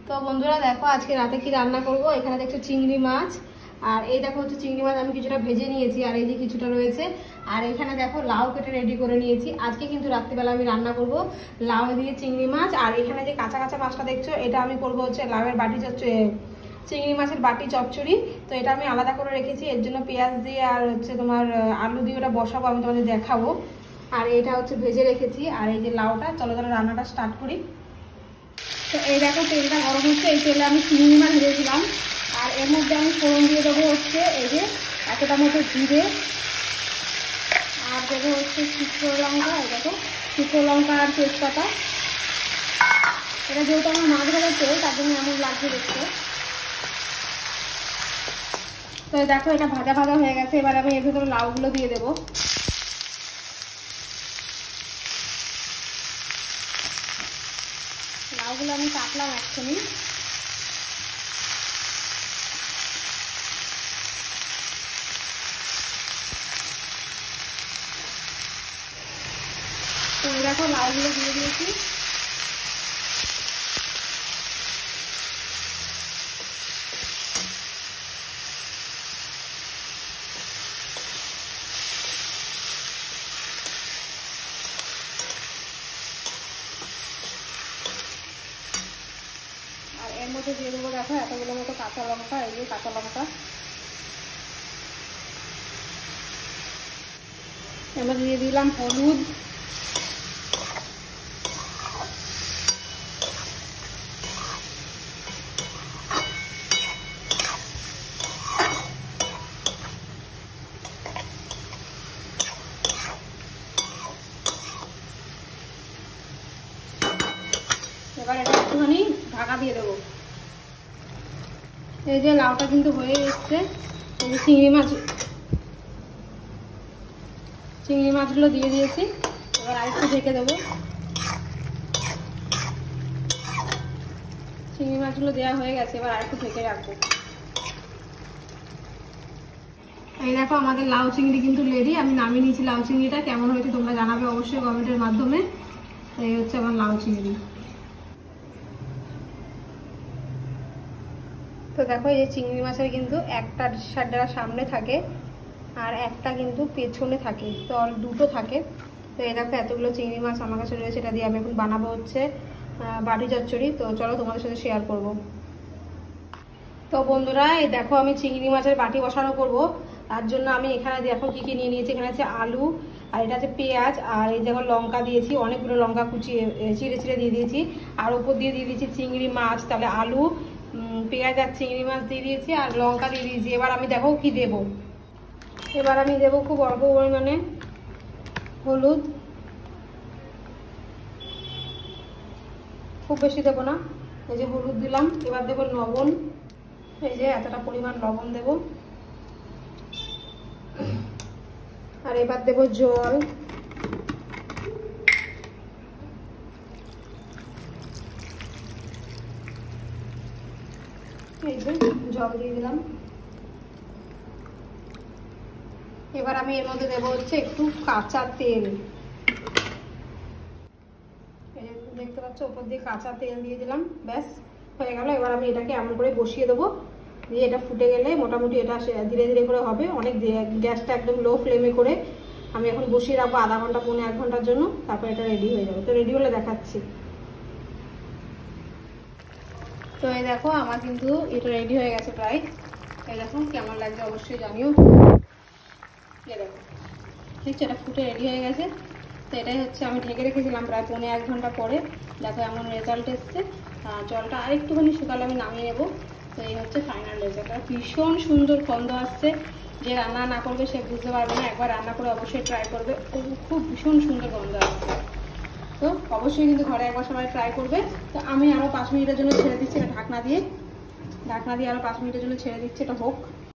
তো বন্ধুরা দেখো আজকে রাতে কি রান্না করব। এখানে দেখছো চিংড়ি মাছ, আর এই দেখো হচ্ছে চিংড়ি মাছ আমি কিছুটা ভেজে নিয়েছি, আর এই যে কিছুটা রয়েছে। আর এখানে দেখো লাউ কেটে রেডি করে নিয়েছি। আজকে কিন্তু রাত্রিবেলা আমি রান্না করব লাউ দিয়ে চিংড়ি মাছ। আর এখানে যে কাঁচা কাঁচা মাছটা দেখছো, এটা আমি করব হচ্ছে লাউয়ের বাটি চিংড়ি মাছের বাটি চচ্চড়ি। তো এটা আমি আলাদা করে রেখেছি, এর জন্য পেঁয়াজ দিয়ে আর হচ্ছে তোমার আলু দিয়ে ওটা বসাবো, আমি তোমাদের দেখাবো। আর এটা হচ্ছে ভেজে রেখেছি। আর এই যে লাউটা, চলো তাহলে রান্নাটা স্টার্ট করি। তো এই দেখো তেলটা গরম হচ্ছে, এই তেলে আমি চিংড়ি মাছ ভেজেছিলাম। আর এর মধ্যে আমি ফোড়ন দিয়ে দেবো হচ্ছে এই যে এতটা মতো জিরে, আর দেবো হচ্ছে শুকনো লঙ্কা। এই দেখো শুকনো লঙ্কা আর তেজপাতা। এটা যেহেতু আমার মাছ ভাজার তেল, তার জন্য এমন লাগছে দেখতে। তো দেখো এটা ভাজা ভাজা হয়ে গেছে। এবার আমি এর ভেতরে লাউগুলো দিয়ে দেবো। লাউগুলো আমি কাটলাম এক্ষুনি। তো দেখো লাউগুলো দিয়ে দিয়েছি। আর এর মধ্যে দিয়ে দেবো দেখো এতগুলো মতো কাঁচা লঙ্কা, এই যে কাঁচা লঙ্কা। এবার দিয়ে দিলাম হলুদ, এবার এটা একটুখানি ঢাকা দিয়ে দেবো। এই যে লাউটা কিন্তু হয়ে এসছে। এই যে চিংড়ি মাছগুলো দিয়ে দিয়েছি। এবার আরেকটু ঢেকে দেবো। চিংড়ি মাছগুলো দেওয়া হয়ে গেছে, এবার আরেকটু ঢেকে রাখবো। এই দেখো আমাদের লাউ চিংড়ি কিন্তু রেডি। আমি নামিয়ে নিয়েছি লাউ চিংড়িটা। কেমন হয়েছে তোমরা জানাবে অবশ্যই কমেন্টের মাধ্যমে। এই হচ্ছে আমার লাউ চিংড়ি। তো দেখো এই যে চিংড়ি মাছের কিন্তু একটা ডাঁটা সামনে থাকে আর একটা কিন্তু পেছনে থাকে, তো দুটো থাকে। তো এই দেখো এতগুলো চিংড়ি মাছ আমার কাছে রয়েছে, এটা দিয়ে আমি এখন বানাবো হচ্ছে বাটি চচ্চড়ি। তো চলো তোমাদের সাথে শেয়ার করব। তো বন্ধুরা এই দেখো আমি চিংড়ি মাছের বাটি বসানো করব। তার জন্য আমি এখানে দেখো কি কি নিয়ে নিয়েছি। এখানে আছে আলু, আর এটা আছে পেঁয়াজ, আর এই দেখো লঙ্কা দিয়েছি, অনেকগুলো লঙ্কা কুচিয়ে চিড়ে চিড়ে দিয়ে দিয়েছি। আর উপর দিয়ে দিয়েছি চিংড়ি মাছ। তাহলে আলু, পেঁয়াজ আর চিংড়ি মাছ দিয়ে দিয়েছি, আর লঙ্কা দিয়ে দিয়েছি। এবার আমি দেখো কি দেবো। এবার আমি দেবো খুব অল্প পরিমাণে হলুদ, খুব বেশি দেবো না। এই যে হলুদ দিলাম। এবার দেবো লবণ, এই যে এতটা পরিমাণ লবণ দেবো। আর এবার দেবো জল, এই যে জল দিয়ে দিলাম। এবার আমি এর মধ্যে দেবো হচ্ছে একটু কাঁচা তেল। এই যে দেখতে পাচ্ছ উপর দিয়ে কাঁচা তেল দিয়ে দিলাম, ব্যাস হয়ে গেল। এবার আমি এটাকে এমন করে বসিয়ে দেবো, দিয়ে এটা ফুটে গেলে মোটামুটি এটা ধীরে ধীরে করে হবে। অনেক গ্যাসটা একদম লো ফ্লেমে করে আমি এখন বসিয়ে রাখবো আধা ঘন্টা পৌনে 1 ঘন্টার জন্য। তারপর এটা রেডি হয়ে যাবে। তো রেডি হলে দেখাচ্ছি। তো এই দেখো আমার কিন্তু এটা রেডি হয়ে গেছে প্রায়। এই দেখো কেমন লাগছে অবশ্যই জানিও। এই দেখো দেখছো এটা ফুটে রেডি হয়ে গেছে। তো এটাই হচ্ছে আমি ঢেকে রেখেছিলাম প্রায় পৌনে 1 ঘন্টা পরে। দেখো এমন রেজাল্ট এসছে। জলটা আরেকটুখানি শুকালে আমি নামিয়ে নেবো। তো এই হচ্ছে ফাইনাল রেজাল্ট। আর ভীষণ সুন্দর গন্ধ আসছে। যে রান্না না করবে সে বুঝতে পারবে না, একবার রান্না করে অবশ্যই ট্রাই করবে। খুব ভীষণ সুন্দর গন্ধ আসছে। তো অবশ্যই কিন্তু ঘরে একবার সবাই ট্রাই করবে। তো আমি আরও 5 মিনিটের জন্য ছেড়ে দিচ্ছি এটা ঢাকনা দিয়ে আরও 5 মিনিটের জন্য ছেড়ে দিচ্ছি, এটা হোক।